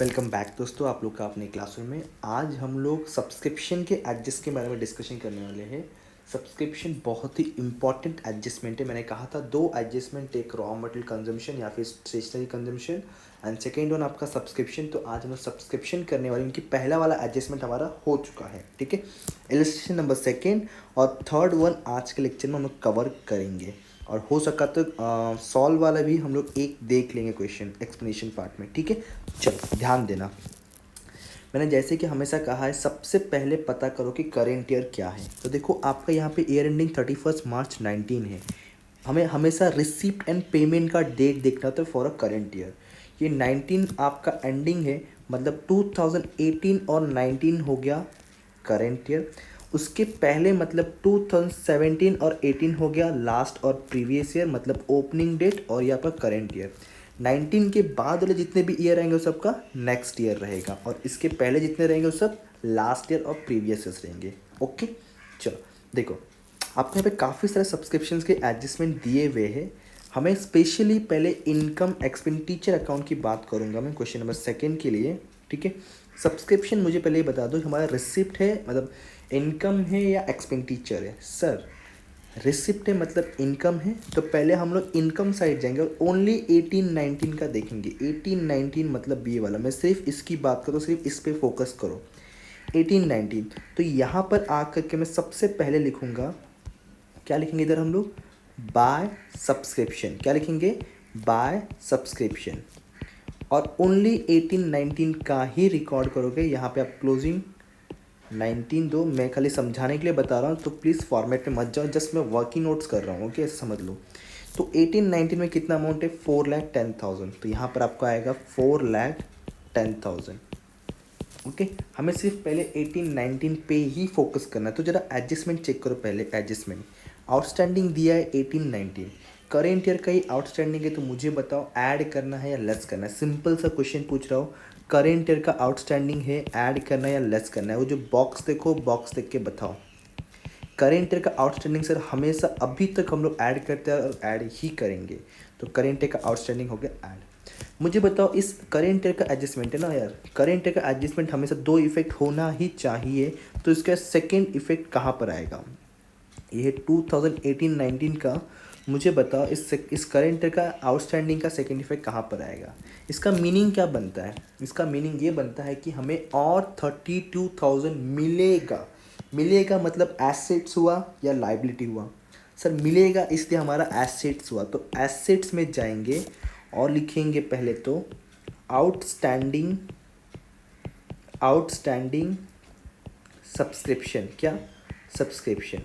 Welcome back दोस्तों, आप लोग का अपने क्लासरूम में। आज हम लोग सब्सक्रिप्शन के एडजस्ट के बारे में डिस्कशन करने वाले हैं। सब्सक्रिप्शन बहुत ही इंपॉर्टेंट एडजस्टमेंट है। मैंने कहा था दो एडजस्टमेंट, एक रॉ मटेरियल कंजम्पशन या फिर stationery consumption and second one आपका सब्सक्रिप्शन। तो आज हम लोग सब्सक्रिप्शन करने वाले, उनकी पहला वाला एडजस्टमेंट हमारा हो चुका है, ठीक है। इलस्ट्रेशन नंबर सेकेंड और थर्ड वन आज के लेक्चर में हम लोग कवर करेंगे और हो सका तो सॉल्व वाला भी हम लोग एक देख लेंगे क्वेश्चन एक्सप्लेनेशन पार्ट में, ठीक है। चलो ध्यान देना, मैंने जैसे कि हमेशा कहा है सबसे पहले पता करो कि करेंट ईयर क्या है। तो देखो आपका यहाँ पे ईयर एंडिंग 31 मार्च 19 है। हमें हमेशा रिसिप्ट एंड पेमेंट का डेट देखना होता है फॉर अ करेंट ईयर। ये 19 आपका एंडिंग है, मतलब 2018 और 19 हो गया करेंट ईयर। उसके पहले मतलब 2017 और 18 हो गया लास्ट और प्रीवियस ईयर, मतलब ओपनिंग डेट और यहाँ पर करेंट ईयर। 19 के बाद वाले जितने भी ईयर रहेंगे वो सबका नेक्स्ट ईयर रहेगा और इसके पहले जितने रहेंगे वो सब लास्ट ईयर और प्रीवियस ईयर रहेंगे। ओके, चलो देखो आपको यहाँ पे काफ़ी सारे सब्सक्रिप्शंस के एडजस्टमेंट दिए हुए हैं। हमें स्पेशली पहले इनकम एक्सपेंडिचर अकाउंट की बात करूँगा मैं क्वेश्चन नंबर सेकेंड के लिए, ठीक है। सब्सक्रिप्शन मुझे पहले ये बता दो हमारा रिसिप्ट है मतलब इनकम है या एक्सपेंडिचर है। सर रिसिप्ट है मतलब इनकम है, तो पहले हम लोग इनकम साइड जाएंगे और ओनली 18-19 का देखेंगे। 18-19 मतलब बी वाला, मैं सिर्फ इसकी बात करूँ, सिर्फ इस पर फोकस करो। 18-19 तो यहाँ पर आकर के मैं सबसे पहले लिखूँगा, क्या लिखेंगे इधर हम लोग, बाय सब्सक्रिप्शन। क्या लिखेंगे, बाय सब्सक्रिप्शन। और ओनली 18-19 का ही रिकॉर्ड करोगे। यहाँ पे आप क्लोजिंग 19 दो, मैं खाली समझाने के लिए बता रहा हूँ, तो प्लीज़ फॉर्मेट में मत जाओ, जस्ट मैं वर्किंग नोट्स कर रहा हूँ, ओके, ऐसे समझ लो। तो 18-19 में कितना अमाउंट है, 4,10,000, तो यहाँ पर आपको आएगा 4,10,000। ओके, हमें सिर्फ पहले 18-19 पे ही फोकस करना है। तो जरा एडजस्टमेंट चेक करो पहले। एडजस्टमेंट आउटस्टैंडिंग दिया है 18-19, करेंट ईयर का ही आउटस्टैंडिंग है, तो मुझे बताओ ऐड करना है या लेस करना है। सिंपल सा क्वेश्चन पूछ रहा हूँ, करेंट ईयर का आउटस्टैंडिंग है, ऐड करना है या लेस करना है। वो जो बॉक्स देखो, बॉक्स देख के बताओ। करेंट ईयर का आउटस्टैंडिंग सर हमेशा अभी तक हम लोग ऐड करते हैं और ऐड ही करेंगे, तो करेंट ईयर का आउटस्टैंडिंग हो गया ऐड। मुझे बताओ इस करेंट ईयर का एडजस्टमेंट है ना यार, करेंट ईयर का एडजस्टमेंट हमेशा दो इफेक्ट होना ही चाहिए, तो इसका सेकेंड इफेक्ट कहाँ पर आएगा। ये 2018-19 का, मुझे बताओ इस करेंट ईयर का आउटस्टैंडिंग का सेकेंड इफेक्ट कहाँ पर आएगा। इसका मीनिंग क्या बनता है, इसका मीनिंग ये बनता है कि हमें और 32,000 मिलेगा। मिलेगा मतलब एसेट्स हुआ या लाइबिलिटी हुआ। सर मिलेगा इसलिए हमारा एसेट्स हुआ, तो एसेट्स में जाएंगे और लिखेंगे पहले तो आउटस्टैंडिंग, आउटस्टैंडिंग सब्सक्रिप्शन। क्या, सब्सक्रिप्शन।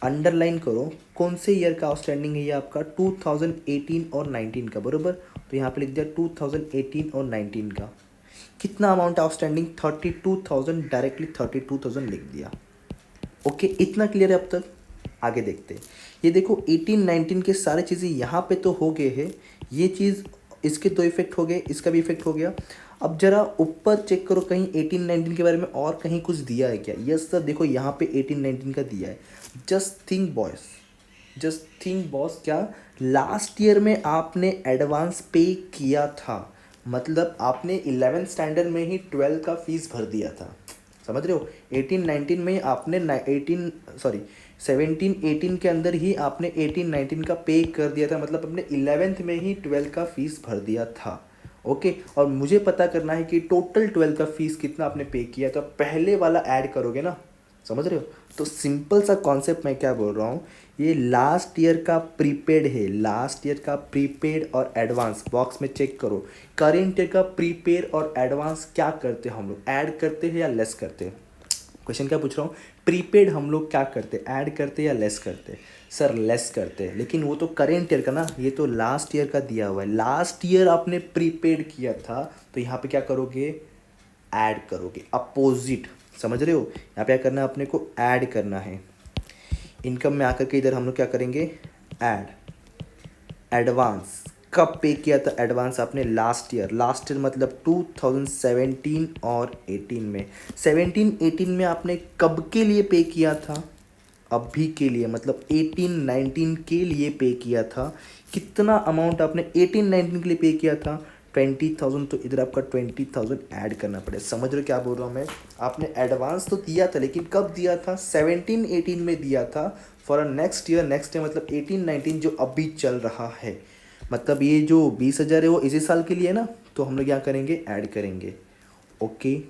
अंडरलाइन करो कौन से ईयर का आउटस्टैंडिंग है ये आपका, 2018 और 19 का, बरोबर। तो यहाँ पे लिख दिया 2018 और 19 का कितना अमाउंट आउटस्टैंडिंग, 32,000, डायरेक्टली 32,000 लिख दिया। ओके, इतना क्लियर है अब तक। आगे देखते हैं। ये देखो 18-19 के सारे चीज़ें यहाँ पे तो हो गए हैं, ये चीज़ इसके दो इफेक्ट हो गए, इसका भी इफेक्ट हो गया। अब जरा ऊपर चेक करो कहीं 18-19 के बारे में और कहीं कुछ दिया है क्या। यस सर, देखो यहाँ पे 18-19 का दिया है। Just think boys, just think boss, क्या लास्ट ईयर में आपने एडवांस पे किया था, मतलब आपने 11th स्टैंडर्ड में ही 12 का फीस भर दिया था, समझ रहे हो। 18-19 में आपने 17-18 के अंदर ही आपने 18-19 का पे कर दिया था, मतलब अपने 11th में ही 12 का फीस भर दिया था। ओके, और मुझे पता करना है कि टोटल 12 का फीस कितना आपने पे किया, तो पहले वाला ऐड करोगे ना, समझ रहे हो। तो सिंपल सा कॉन्सेप्ट मैं क्या बोल रहा हूँ, ये लास्ट ईयर का प्रीपेड है, लास्ट ईयर का प्रीपेड और एडवांस बॉक्स में चेक करो। करेंट ईयर का प्रीपेड और एडवांस क्या करते हैं हम लोग, ऐड करते हैं या लेस करते हैं। क्वेश्चन क्या पूछ रहा हूँ, प्रीपेड हम लोग क्या करते हैं, ऐड करते हैं या लेस करते हैं। सर लेस करते हैं, लेकिन वो तो करेंट ईयर का ना, ये तो लास्ट ईयर का दिया हुआ है। लास्ट ईयर आपने प्रीपेड किया था, तो यहाँ पे क्या करोगे, ऐड करोगे, अपोजिट, समझ रहे हो। यहाँ पे क्या करना है अपने को, ऐड करना है। इनकम में आकर के इधर हम लोग क्या करेंगे, ऐड। एडवांस कब पे किया था, एडवांस आपने लास्ट ईयर, लास्ट ईयर मतलब 2017 और 18 में। 17-18 में आपने कब के लिए पे किया था, अभी के लिए, मतलब 18-19 के लिए पे किया था। कितना अमाउंट आपने 18-19 के लिए पे किया था, 20,000, तो इधर आपका 20,000 ऐड करना पड़ेगा। समझ रहे हो क्या बोल रहा हूँ मैं? आपने एडवांस तो दिया था, लेकिन कब दिया था? 17-18 में दिया था फॉर अ नेक्स्ट ईयर मतलब 18-19 जो अभी चल रहा है। मतलब ये जो 20,000 है वो इसी साल के लिए ना, तो हम लोग क्या करेंगे? ऐड करेंगे। ओके,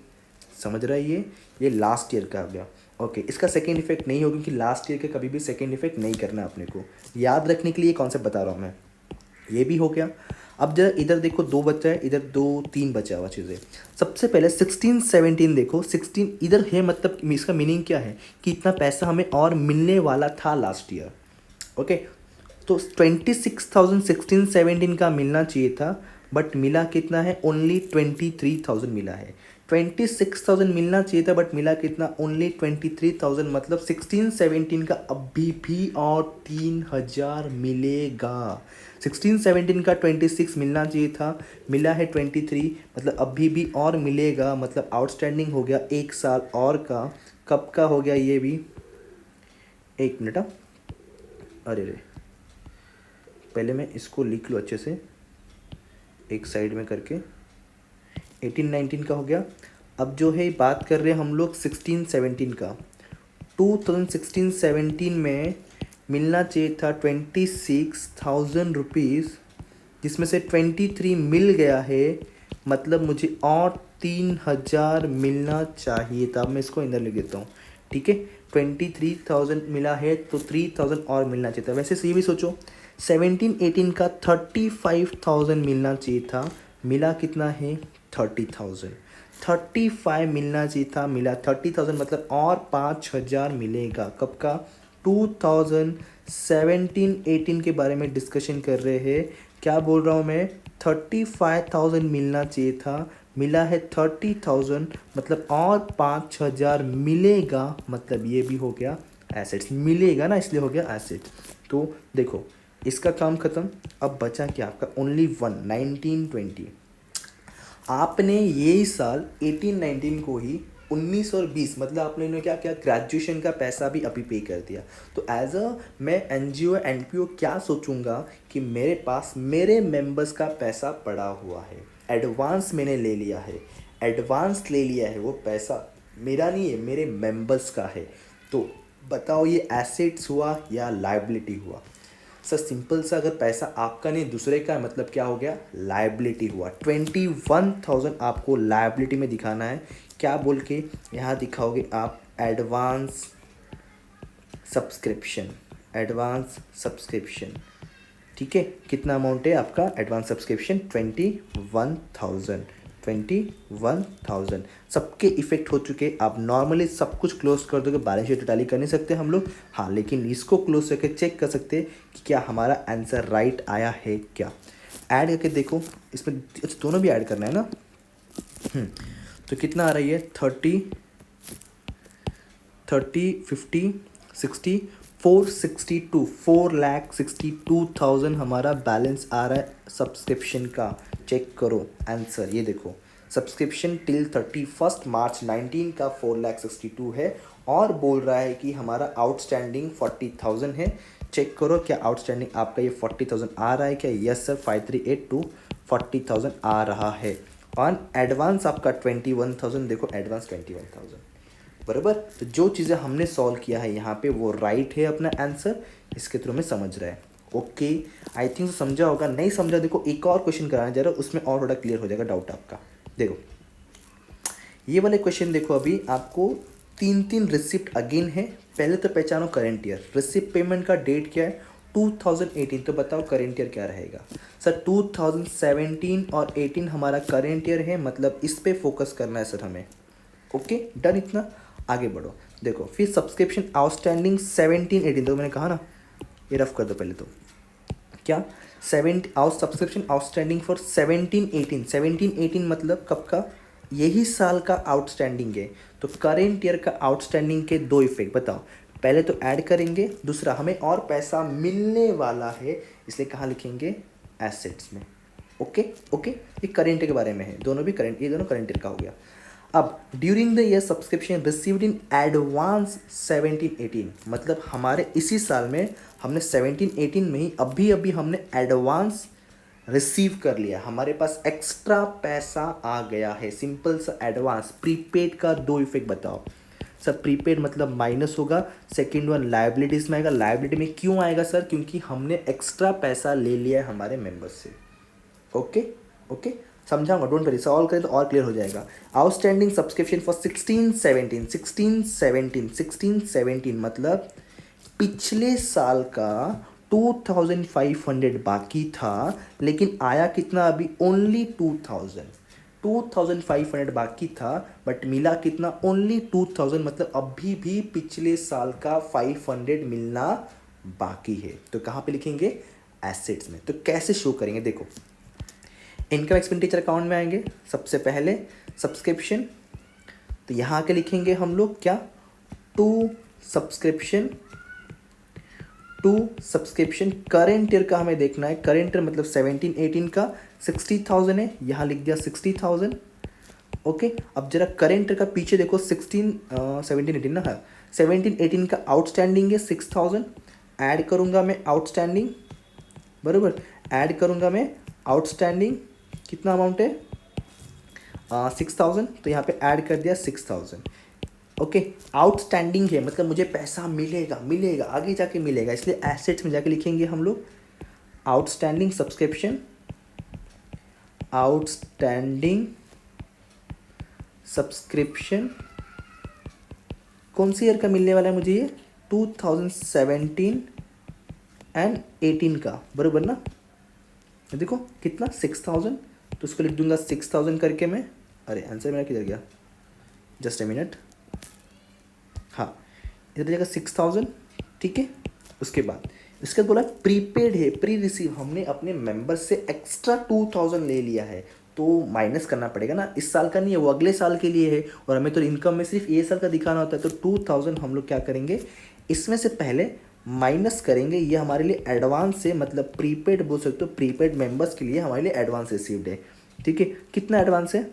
समझ रहा है? ये लास्ट ईयर का हो गया। ओके, इसका सेकेंड इफेक्ट नहीं होगा, क्योंकि लास्ट ईयर के कभी भी सेकेंड इफेक्ट नहीं करना है अपने को। याद रखने के लिए कॉन्सेप्ट बता रहा हूँ मैं। ये भी हो गया। अब जरा इधर देखो, 2 बचा है, इधर 2-3 बचा हुआ चीज़ें। सबसे पहले 16-17 देखो। 16 इधर है, मतलब इसका मीनिंग क्या है कि इतना पैसा हमें और मिलने वाला था लास्ट ईयर। ओके, तो 26,000 16-17 का मिलना चाहिए था, बट मिला कितना है? ओनली 23,000 मिला है। 26,000 मिलना चाहिए था, बट मिला कितना? ओनली 23,000। मतलब 16-17 का अभी भी और 3,000 मिलेगा। 16-17 का 26 मिलना चाहिए था, मिला है 23, मतलब अभी भी और मिलेगा। मतलब आउटस्टैंडिंग हो गया 1 साल और का। कब का हो गया ये भी? 1 मिनट। अरे रे, पहले मैं इसको लिख लूँ अच्छे से, एक साइड में करके। 18-19 का हो गया। अब जो है बात कर रहे हैं हम लोग 16-17 का। 2016-17 में मिलना चाहिए था 26,000 रुपीज़, जिसमें से 23 मिल गया है। मतलब मुझे और 3,000 मिलना चाहिए था। अब मैं इसको इधर लिख देता हूँ, ठीक है? 23,000 मिला है, तो 3,000 और मिलना चाहिए था। वैसे से ये भी सोचो, 17-18 का 35,000 मिलना चाहिए था, मिला कितना है? 30,000। 35 मिलना चाहिए था, मिला 30,000। मतलब और 5,000 मिलेगा। कब का? 2017-18 के बारे में डिस्कशन कर रहे हैं। क्या बोल रहा हूँ मैं? 35,000 मिलना चाहिए था, मिला है 30,000। मतलब और 5,000 मिलेगा। मतलब ये भी हो गया एसेट्स। मिलेगा ना, इसलिए हो गया एसेट। तो देखो, इसका काम खत्म। अब बचा क्या आपका? ओनली 19-20। आपने यही साल 18-19 को ही 19 और 20, मतलब आपने इन्हें क्या किया? ग्रेजुएशन का पैसा भी अभी पे कर दिया। तो एज अ मैं एनजीओ एनपीओ क्या सोचूंगा कि मेरे पास मेरे मेंबर्स का पैसा पड़ा हुआ है, एडवांस मैंने ले लिया है। एडवांस ले लिया है, वो पैसा मेरा नहीं है, मेरे मेंबर्स का है। तो बताओ, ये एसेट्स हुआ या लायबिलिटी हुआ? सर सिंपल सा, अगर पैसा आपका नहीं दूसरे का है, मतलब क्या हो गया? लायबिलिटी हुआ। 21,000 आपको लायबिलिटी में दिखाना है। क्या बोल के यहाँ दिखाओगे आप? Advance subscription. एडवांस सब्सक्रिप्शन, ठीक है? कितना अमाउंट है आपका एडवांस सब्सक्रिप्शन? 21,000। 21,000 सबके इफेक्ट हो चुके। आप नॉर्मली सब कुछ क्लोज कर दोगे, बैलेंस शीट टैली कर नहीं सकते हम लोग, हाँ, लेकिन इसको क्लोज करके चेक कर सकते हैं कि क्या हमारा आंसर राइट आया है क्या। ऐड करके देखो, इसमें अच्छा दोनों भी ऐड करना है ना। तो कितना आ रही है? 50 462 4,62,000 हमारा बैलेंस आ रहा है सब्सक्रिप्शन का। चेक करो आंसर, ये देखो, सब्सक्रिप्शन टिल 31 मार्च 19 का 4,62 है, और बोल रहा है कि हमारा आउटस्टैंडिंग 40,000 है। चेक करो क्या आउटस्टैंडिंग आपका ये 40,000 आ रहा है क्या? यस सर, 5382 40,000 आ रहा है। और एडवांस आपका 21,000, देखो एडवांस 21,000, बराबर। तो जो चीज़ें हमने सॉल्व किया है यहाँ पे वो राइट है अपना आंसर, इसके थ्रू में समझ रहा है। ओके, आई थिंक समझा होगा। नहीं समझा, देखो एक और क्वेश्चन कराना जा रहा है, उसमें और थोड़ा क्लियर हो जाएगा डाउट आपका। देखो ये वाले क्वेश्चन देखो, अभी आपको 3 रिसिप्ट अगेन है। पहले तो पहचानो करेंट ईयर। रिसिप्ट पेमेंट का डेट क्या है? 2018। तो बताओ करेंट ईयर क्या रहेगा? सर 2017 और 18 हमारा करेंट ईयर है, मतलब इस पे फोकस करना है सर हमें। Okay, done. इतना आगे बढ़ो। देखो फिर सब्सक्रिप्शन आउटस्टैंडिंग 17-18, तो मैंने कहा ना, ये रफ कर दो पहले। तो क्या? Subscription outstanding for 17-18। 17-18 मतलब कब का? यही साल का आउटस्टैंडिंग है। तो करेंट ईयर का आउटस्टैंडिंग के 2 इफेक्ट बताओ। पहले तो ऐड करेंगे, दूसरा हमें और पैसा मिलने वाला है, इसलिए कहाँ लिखेंगे? एसेट्स में। ओके ओके, ये करेंट ईयर के बारे में है, दोनों भी करेंट, ये दोनों करेंट ईयर का हो गया। अब during the year subscription received in advance 17-18, मतलब हमारे इसी साल में हमने 17-18 में ही अभी हमने एडवांस रिसीव कर लिया, हमारे पास एक्स्ट्रा पैसा आ गया है। सिंपल सा एडवांस। प्रीपेड का दो इफेक्ट बताओ सर। प्रीपेड मतलब माइनस होगा, सेकंड वन लायबिलिटीज में आएगा। लायबिलिटी में क्यों आएगा सर? क्योंकि हमने एक्स्ट्रा पैसा ले लिया है हमारे मेंबर्स से। ओके ओके, समझाऊंगा, डोंट वरी, सॉल्व करें तो और क्लियर हो जाएगा। आउटस्टैंडिंग सब्सक्रिप्शन फॉर 16-17 मतलब पिछले साल का 2500 बाकी था, लेकिन आया कितना अभी? ओनली 2500 बाकी था, बट मिला कितना? ओनली 2000, मतलब अभी भी पिछले साल का 500 मिलना बाकी है। तो कहाँ पे लिखेंगे? एसेट्स में। तो कैसे शो करेंगे? देखो, इनकम एक्सपेंडिचर अकाउंट में आएंगे सबसे पहले, सब्सक्रिप्शन। तो यहाँ के लिखेंगे हम लोग क्या? To subscription. करेंट ईयर का हमें देखना है। करेंट ईयर मतलब 17-18 का 60,000 है, यहाँ लिख दिया 60,000। ओके, अब जरा करेंट ईयर का पीछे देखो, 17-18 ना है, 17-18 का आउटस्टैंडिंग है 6,000। ऐड करूँगा मैं आउटस्टैंडिंग, बराबर, ऐड करूँगा मैं आउटस्टैंडिंग। कितना अमाउंट है? 6,000। तो यहाँ पे ऐड कर दिया 6,000। ओके, आउटस्टैंडिंग है मतलब मुझे पैसा मिलेगा आगे जाके मिलेगा, इसलिए एसेट्स में जाके लिखेंगे हम लोग आउटस्टैंडिंग सब्सक्रिप्शन। कौन सी ईयर का मिलने वाला है मुझे? ये 2017 एंड 18 का, बराबर ना? देखो कितना? 6,000। तो उसको लिख दूंगा 6,000 करके मैं। अरे आंसर मेरा किधर गया? Just a minute. हाँ, इधर जाएगा 6,000, ठीक है। उसके बाद बोला प्रीपेड है, प्री रिसीव, हमने अपने मेंबर से एक्स्ट्रा 2,000 ले लिया है, तो माइनस करना पड़ेगा ना। इस साल का नहीं है, वो अगले साल के लिए है, और हमें तो इनकम में सिर्फ ये साल का दिखाना होता है। तो 2,000 हम लोग क्या करेंगे? इसमें से पहले माइनस करेंगे। ये हमारे लिए एडवांस है, मतलब प्रीपेड बोल सकते हो, प्रीपेड मेंबर्स के लिए हमारे लिए एडवांस रिसीव्ड है, ठीक है। कितना एडवांस है?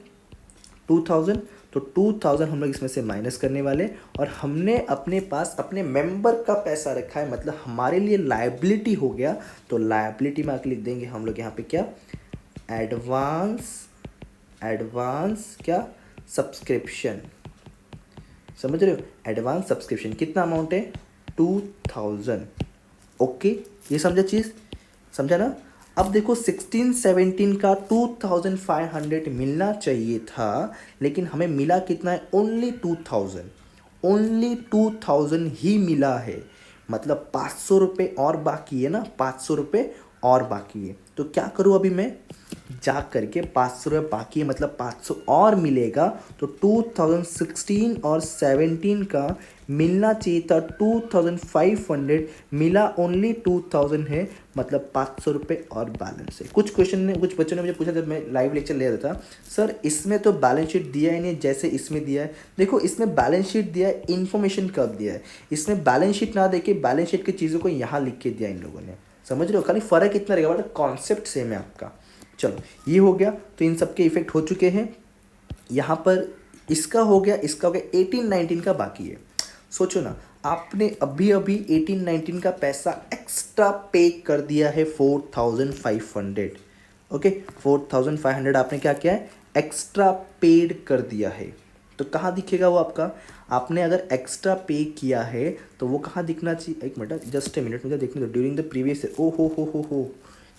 2,000। तो 2,000 हम लोग इसमें से माइनस करने वाले, और हमने अपने पास अपने मेंबर का पैसा रखा है, मतलब हमारे लिए लायबिलिटी हो गया। तो लायबिलिटी में आके लिख देंगे हम लोग यहाँ पे क्या? एडवांस क्या? सब्सक्रिप्शन। समझ रहे हो? Advance subscription. कितना अमाउंट है? 2,000। ओके, ये समझा चीज़? समझा ना? अब देखो 16-17 का 2,500 मिलना चाहिए था, लेकिन हमें मिला कितना है? ओनली 2,000। ओनली 2,000 ही मिला है, मतलब 500 रुपये और बाकी है ना, 500 रुपये और बाकी है। तो क्या करूँ अभी मैं? जा करके 500 रुपये बाकी है, मतलब 500 और मिलेगा। तो 2016 और 17 का मिलना चाहिए था 2,500, मिला ओनली 2,000 है, मतलब 500 रुपये और बैलेंस है। कुछ बच्चों ने मुझे पूछा जब मैं लाइव लेक्चर ले रहा था, सर इसमें तो बैलेंस शीट दिया ही नहीं जैसे इसमें दिया है। देखो, इसमें बैलेंस शीट दिया है, इन्फॉर्मेशन कब दिया है। इसमें बैलेंस शीट ना देके बैलेंस शीट की चीज़ों को यहाँ लिख के दिया इन लोगों ने। समझ रहे हो? खाली फ़र्क इतना रहेगा, बट कॉन्सेप्ट सेम है आपका। चलो, ये हो गया। तो इन सब के इफेक्ट हो चुके हैं। यहाँ पर इसका हो गया, इसका हो गया। 18-19 का बाकी है। सोचो ना, आपने अभी 18-19 का पैसा एक्स्ट्रा पे कर दिया है 4,500। ओके, 4,500 आपने क्या किया है? एक्स्ट्रा पेड कर दिया है। तो कहाँ दिखेगा वो आपका? आपने अगर एक्स्ट्रा पे किया है तो वो कहाँ दिखना चाहिए? एक मिनट, जस्ट ए मिनट, मुझे देखने दो। During the previous year. ओ हो,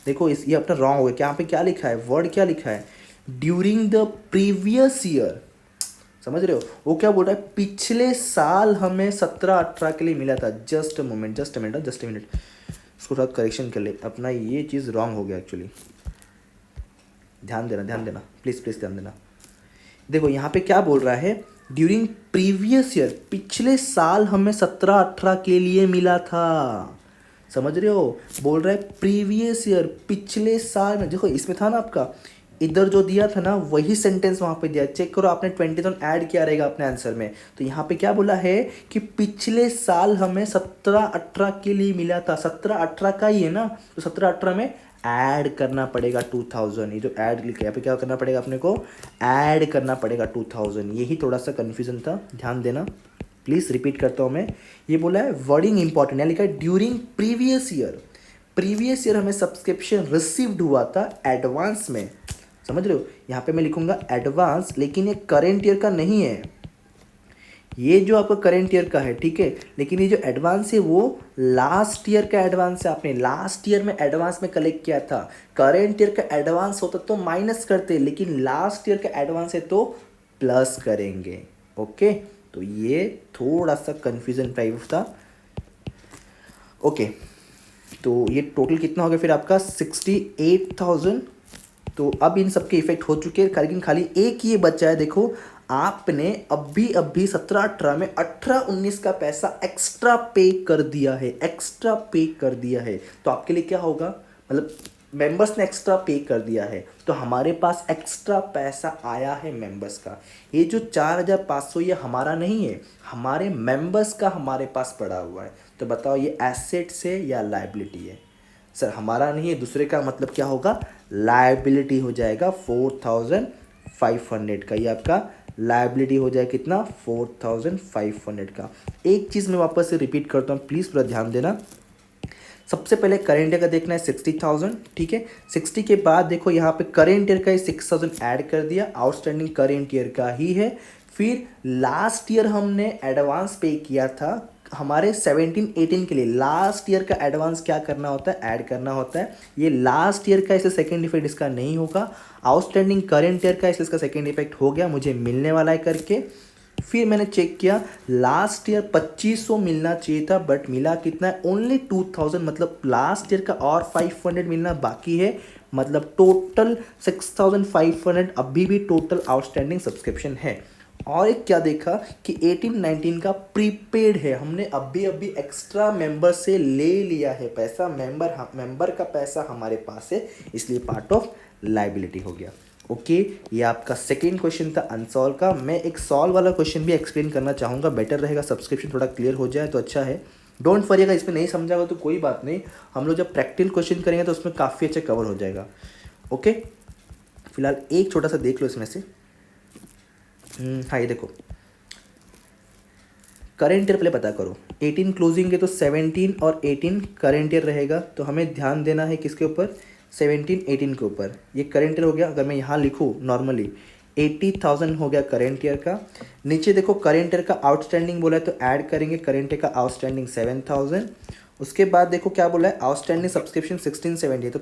देखो ये अपना रॉन्ग हो गया। यहाँ पे क्या लिखा है? वर्ड क्या लिखा है? During the previous year. समझ रहे हो? वो क्या बोल रहा है? पिछले साल हमें 17-18 के लिए मिला था। जस्ट अ मिनट, इसको थोड़ा करेक्शन कर ले। अपना ये चीज़ रॉन्ग हो गया एक्चुअली। ध्यान देना प्लीज़ ध्यान देना। देखो यहाँ पे क्या बोल रहा है? ड्यूरिंग प्रीवियस ईयर, पिछले साल हमें 17-18 के लिए मिला था। समझ रहे हो? बोल रहा है प्रीवियस ईयर, पिछले साल में। देखो इसमें था ना आपका, इधर जो दिया था ना वही सेंटेंस वहाँ पे दिया। चेक करो, आपने 20,000 ऐड किया रहेगा अपने आंसर में। तो यहाँ पे क्या बोला है कि पिछले साल हमें 17-18 के लिए मिला था। 17-18 का ही है ना, तो 17-18 में ऐड करना पड़ेगा 2,000। ये जो ऐड लिखा है यहाँ पे, क्या करना पड़ेगा अपने को? ऐड करना पड़ेगा 2,000। यही थोड़ा सा कन्फ्यूजन था, ध्यान देना प्लीज़। रिपीट करता हूँ मैं, ये बोला है वर्डिंग इंपॉर्टेंट है, लिखा है during previous year. Previous year हमें सब्सक्रिप्शन रिसीव्ड हुआ था एडवांस में, समझ रहे हो, यहाँ पे मैं लिखूंगा एडवांस, लेकिन ये करेंट ईयर का नहीं है, ये जो आपका करेंट ईयर का है, ठीक है, लेकिन ये जो एडवांस है वो लास्ट ईयर का एडवांस है, आपने लास्ट ईयर में एडवांस में कलेक्ट किया था। करेंट ईयर का एडवांस होता तो माइनस करते, लेकिन लास्ट ईयर का एडवांस है तो प्लस करेंगे। ओके, तो ये थोड़ा सा कंफ्यूजन टाइप था। ओके, तो ये टोटल कितना हो गया फिर आपका 68,000। तो अब इन सब के इफेक्ट हो चुके हैं, लेकिन खाली एक ये बचा है। देखो, आपने अभी अभी 17-18 में 18-19 का पैसा एक्स्ट्रा पे कर दिया है, एक्स्ट्रा पे कर दिया है। तो आपके लिए क्या होगा, मतलब मेंबर्स ने एक्स्ट्रा पे कर दिया है, तो हमारे पास एक्स्ट्रा पैसा आया है मेंबर्स का। ये जो 4,500 ये हमारा नहीं है, हमारे मेंबर्स का हमारे पास पड़ा हुआ है। तो बताओ ये एसेट्स है या लायबिलिटी है? सर हमारा नहीं है, दूसरे का, मतलब क्या होगा, लायबिलिटी हो जाएगा 4,500 का। ये आपका लायबिलिटी हो जाए कितना, 4,500 का। एक चीज़ मैं वापस से रिपीट करता हूँ, प्लीज़ पूरा ध्यान देना। सबसे पहले करेंट ईयर का देखना है 60,000, ठीक है। 60 के बाद देखो यहाँ पे करेंट ईयर का ही 6,000 ऐड कर दिया, आउटस्टैंडिंग करेंट ईयर का ही है। फिर लास्ट ईयर हमने एडवांस पे किया था हमारे 17-18 के लिए। लास्ट ईयर का एडवांस क्या करना होता है, ऐड करना होता है। ये लास्ट ईयर का, इसे सेकेंड इफेक्ट इसका नहीं होगा। आउटस्टैंडिंग करेंट ईयर का, इसलिए इसका सेकेंड इफेक्ट हो गया, मुझे मिलने वाला है करके। फिर मैंने चेक किया, लास्ट ईयर 2500 मिलना चाहिए था, बट मिला कितना है, ओनली 2000, मतलब लास्ट ईयर का और 500 मिलना बाकी है, मतलब टोटल 6500 अभी भी टोटल आउटस्टैंडिंग सब्सक्रिप्शन है। और एक क्या देखा कि 18-19 का प्रीपेड है, हमने अभी अभी एक्स्ट्रा मेंबर से ले लिया है पैसा, मेंबर का पैसा हमारे पास है, इसलिए पार्ट ऑफ लायबिलिटी हो गया। ओके, ये आपका सेकेंड क्वेश्चन था अनसॉल्व का। मैं एक सॉल्व वाला क्वेश्चन भी एक्सप्लेन करना चाहूँगा, बेटर रहेगा, सब्सक्रिप्शन थोड़ा क्लियर हो जाए तो अच्छा है। डोंट वरीगा, इसमें नहीं समझागा तो कोई बात नहीं, हम लोग जब प्रैक्टिकल क्वेश्चन करेंगे तो उसमें काफ़ी अच्छा कवर हो जाएगा। ओके, फिलहाल एक छोटा सा देख लो इसमें से। हाँ, ये देखो, करेंट ईयर पहले पता करो, 18 क्लोजिंग है तो 17 और 18 करेंट ईयर रहेगा, तो हमें ध्यान देना है किसके ऊपर, 17-18 के ऊपर। ये करेंट ईयर हो गया, अगर मैं यहाँ लिखूँ नॉर्मली 80,000 हो गया करेंट ईयर का। नीचे देखो करेंट ईयर का आउटस्टैंडिंग बोला है तो ऐड करेंगे, करेंट ईयर का आउटस्टैंडिंग 7,000। उसके बाद देखो क्या बोला है, आउटस्टैंडिंग सब्सक्रिप्शन 1670, तो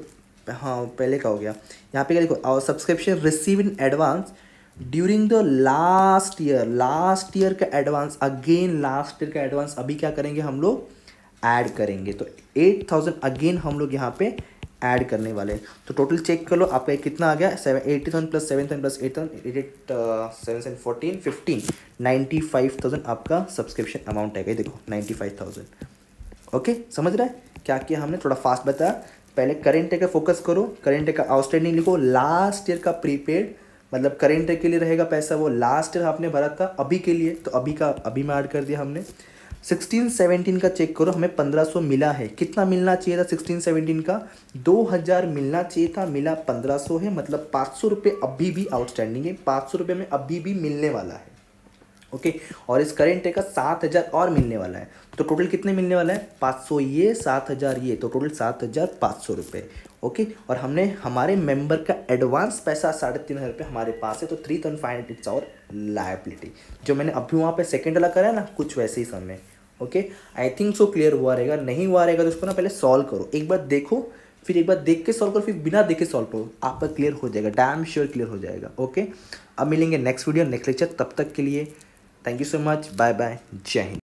हाँ पहले का हो गया। यहाँ पे क्या देखो, subscription receive in advance during the last year का एडवांस, अगेन लास्ट ईयर का एडवांस अभी क्या करेंगे हम लोग, ऐड करेंगे। तो 8,000 अगेन हम लोग यहाँ पे ऐड करने वाले हैं। तो टोटल चेक कर लो आपका कितना आ गया, 80,000 प्लस 7,000 प्लस 8,000, 7 14 15 95,000 आपका सब्सक्रिप्शन अमाउंट है। देखो 95,000। ओके, समझ रहा है क्या किया हमने, थोड़ा फास्ट बताया। पहले करेंट ईयर का फोकस करो, करेंट ईयर का आउटस्टैंडिंग लिखो, लास्ट ईयर का प्रीपेड, मतलब करेंट ईयर के लिए रहेगा पैसा, वो लास्ट ईयर आपने भरा था अभी के लिए, तो अभी का अभी में ऐड कर दिया हमने। 16-17 का चेक करो, हमें 1500 मिला है, कितना मिलना चाहिए था 16-17 का, 2,000 मिलना चाहिए था, मिला 1500 है, मतलब 500 रुपये अभी भी आउटस्टैंडिंग है, 500 रुपये में अभी भी मिलने वाला है। ओके, और इस करेंट ईयर का 7,000 और मिलने वाला है, तो टोटल कितने मिलने वाला है, 500 ये 7,000 ये, तो टोटल 7,500 रुपये। ओके, और हमने हमारे मेंबर का एडवांस पैसा 3,500 रुपये हमारे पास है, तो 3,500 इट्स और लायबिलिटी। जो मैंने अभी वहाँ पे सेकेंड वाला करा है ना, कुछ वैसे ही समय। Okay, I think so clear हुआ रहेगा, नहीं हुआ रहेगा तो उसको ना पहले सॉल्व करो, एक बार देखो, फिर एक बार देख के सॉल्व करो, फिर बिना देखे सॉल्व करो, आपका क्लियर हो जाएगा, डैम श्योर क्लियर हो जाएगा। ओके, अब मिलेंगे नेक्स्ट वीडियो नेक्स्ट लेक्चर, तब तक के लिए thank you so much, bye bye, जय हिंद।